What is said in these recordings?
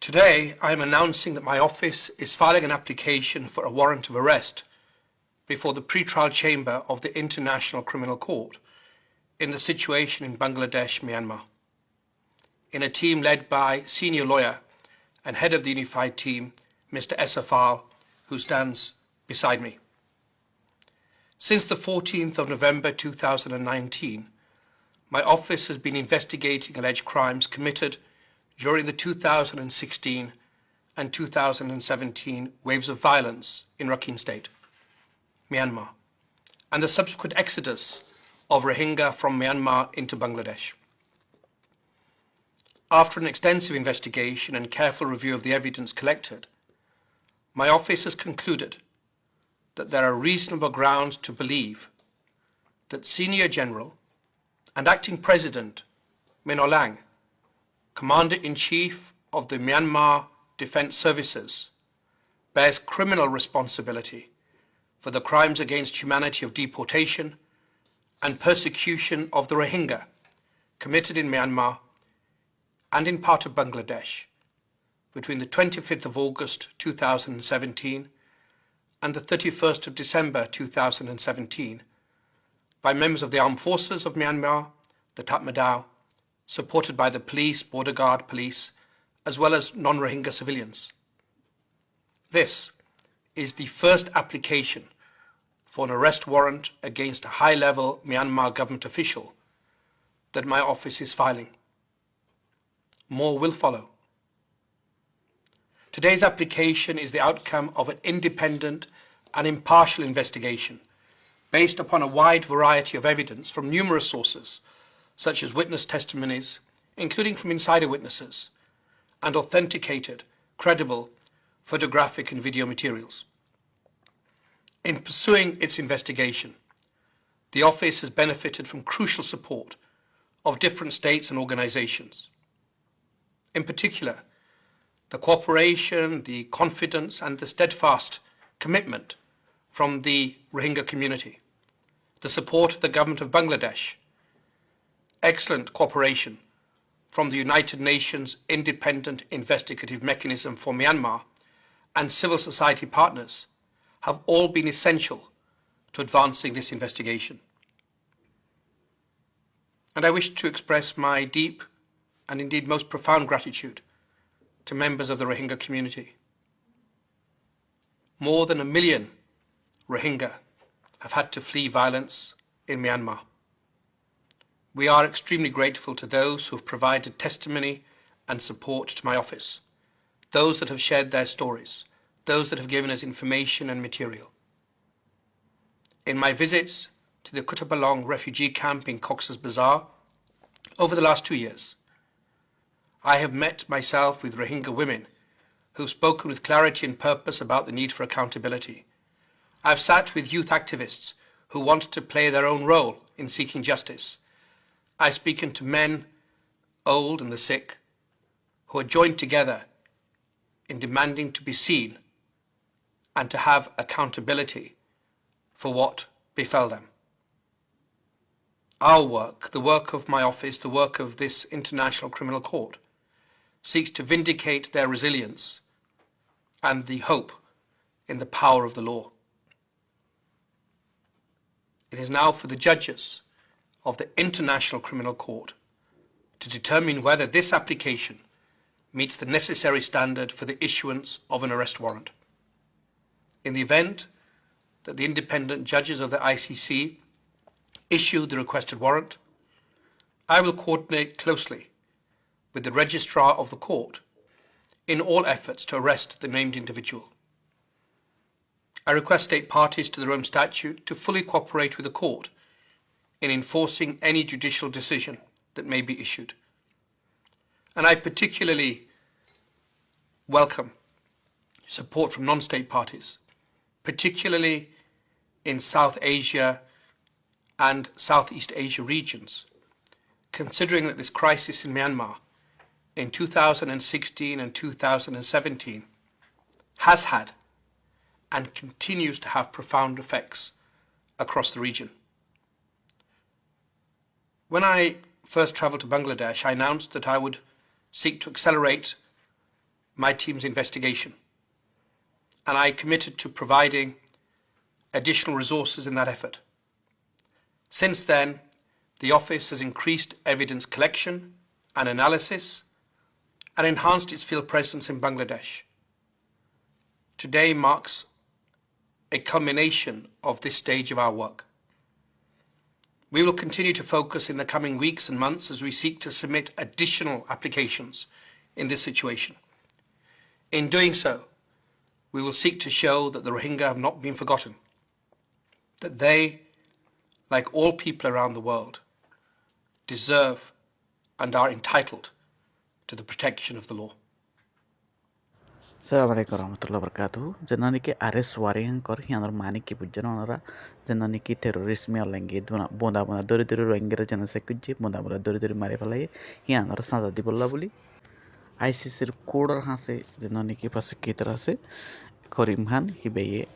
Today, I am announcing that my office is filing an application for a warrant of arrest before the pre-trial chamber of the International Criminal Court in the situation in Bangladesh, Myanmar, in a team led by senior lawyer and head of the unified team, Mr. Esafal, who stands beside me. Since the 14th of November 2019, my office has been investigating alleged crimes committed during the 2016 and 2017 waves of violence in Rakhine State, Myanmar, and the subsequent exodus of Rohingya from Myanmar into Bangladesh. After an extensive investigation and careful review of the evidence collected, my office has concluded that there are reasonable grounds to believe that Senior General and Acting President Min Aung Hlaing, Commander-in-Chief of the Myanmar Defence Services, bears criminal responsibility for the crimes against humanity of deportation and persecution of the Rohingya committed in Myanmar and in part of Bangladesh between the 25th of August 2017 and the 31st of December 2017 by members of the Armed Forces of Myanmar, the Tatmadaw, supported by the police, border guard police, as well as non-Rohingya civilians. This is the first application for an arrest warrant against a high-level Myanmar government official that my office is filing. More will follow. Today's application is the outcome of an independent and impartial investigation based upon a wide variety of evidence from numerous sources, such as witness testimonies, including from insider witnesses, and authenticated, credible photographic and video materials. In pursuing its investigation, the office has benefited from crucial support of different states and organizations. In particular, the cooperation, the confidence, and the steadfast commitment from the Rohingya community, the support of the government of Bangladesh, excellent cooperation from the United Nations Independent Investigative Mechanism for Myanmar, and civil society partners have all been essential to advancing this investigation. And I wish to express my deep and indeed most profound gratitude to members of the Rohingya community. More than 1 million Rohingya have had to flee violence in Myanmar. We are extremely grateful to those who have provided testimony and support to my office, those that have shared their stories, those that have given us information and material. In my visits to the Kutupalong refugee camp in Cox's Bazar over the last 2 years, I have met myself with Rohingya women who've spoken with clarity and purpose about the need for accountability. I've sat with youth activists who want to play their own role in seeking justice. I've spoken to men, old and the sick, who are joined together in demanding to be seen and to have accountability for what befell them. Our work, the work of my office, the work of this International Criminal Court, seeks to vindicate their resilience and the hope in the power of the law. It is now for the judges of the International Criminal Court to determine whether this application meets the necessary standard for the issuance of an arrest warrant. In the event that the independent judges of the ICC issue the requested warrant, I will coordinate closely with the registrar of the court in all efforts to arrest the named individual. I request state parties to the Rome Statute to fully cooperate with the court in enforcing any judicial decision that may be issued. And I particularly welcome support from non-state parties, particularly in South Asia and Southeast Asia regions, considering that this crisis in Myanmar in 2016 and 2017 has had and continues to have profound effects across the region. When I first travelled to Bangladesh, I announced that I would seek to accelerate my team's investigation, and I committed to providing additional resources in that effort. Since then, the Office has increased evidence collection and analysis and enhanced its field presence in Bangladesh. Today marks a culmination of this stage of our work. We will continue to focus in the coming weeks and months as we seek to submit additional applications in this situation. In doing so, we will seek to show that the Rohingya have not been forgotten, that they, like all people around the world, deserve and are entitled to the protection of the law. Assalamualaikum warahmatullahi wabarakatuh. Jenani ke arrest warrant kor hianar mani ki bujjana onara jenani ki terrorisme alange dona bonda dori Rohingya jana sekujje bonda dori mare falai hianar saza di bolla boli ICC er koder hase jenani ki prosecutor ase Karim Khan hibeye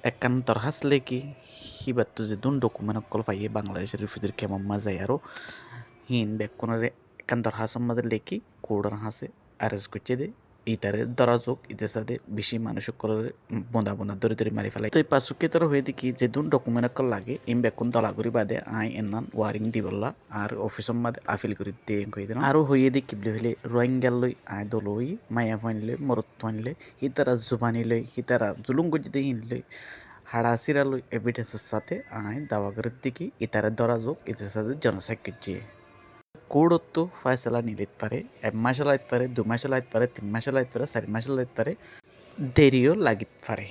ekan torhas leki hibattu je dun document kol faye Bangladesh refugee kemam mazai aro hin bekkonore ekan torhas made leki koder hase arrest kuchede ইতারে দরাজক ইতে সাথে বেশি মানুষ করে বোঁদা দরি মারি ফেলাই তো এই পাঁচকে তোর হয়ে দেখি যে দুন ডকুমেন্ট কল লাগে ইম বেকুন দলা করি বাদে আই এনান ওয়ারিং দি বললা আর অফিসর মাদে আপিল করি দিয়ে কই দিন আর হয়ে দেখি হলে রোহিঙ্গা লই আই দলই মায়া ফাইনলে মরত ফাইনলে হিতারা জুবানি লই হিতারা জুলুম গজিতে হিনলে হাড়াসিরা লই এভিডেন্সের সাথে আই দাওয়া করে দেখি ইতারে দরাজক ইতে সাথে জনসাক্ষী ಕೂಡೊತ್ತು ಫೈಸಲ ನಿಲ್ಲಿತ್ತಾರೆ ಎಮ್ಮಾಶಲ ಇತ್ತಾರೆ ದುಮಾಶಲ ಇತ್ತಾರೆ ತಿಮ್ಮಾಶಲ ಇತ್ತಾರೆ ಸರಿಮಾಶಲ ಇತ್ತಾರೆ ದೇರಿಯೋ ಲಾಗಿತ್ತಾರೆ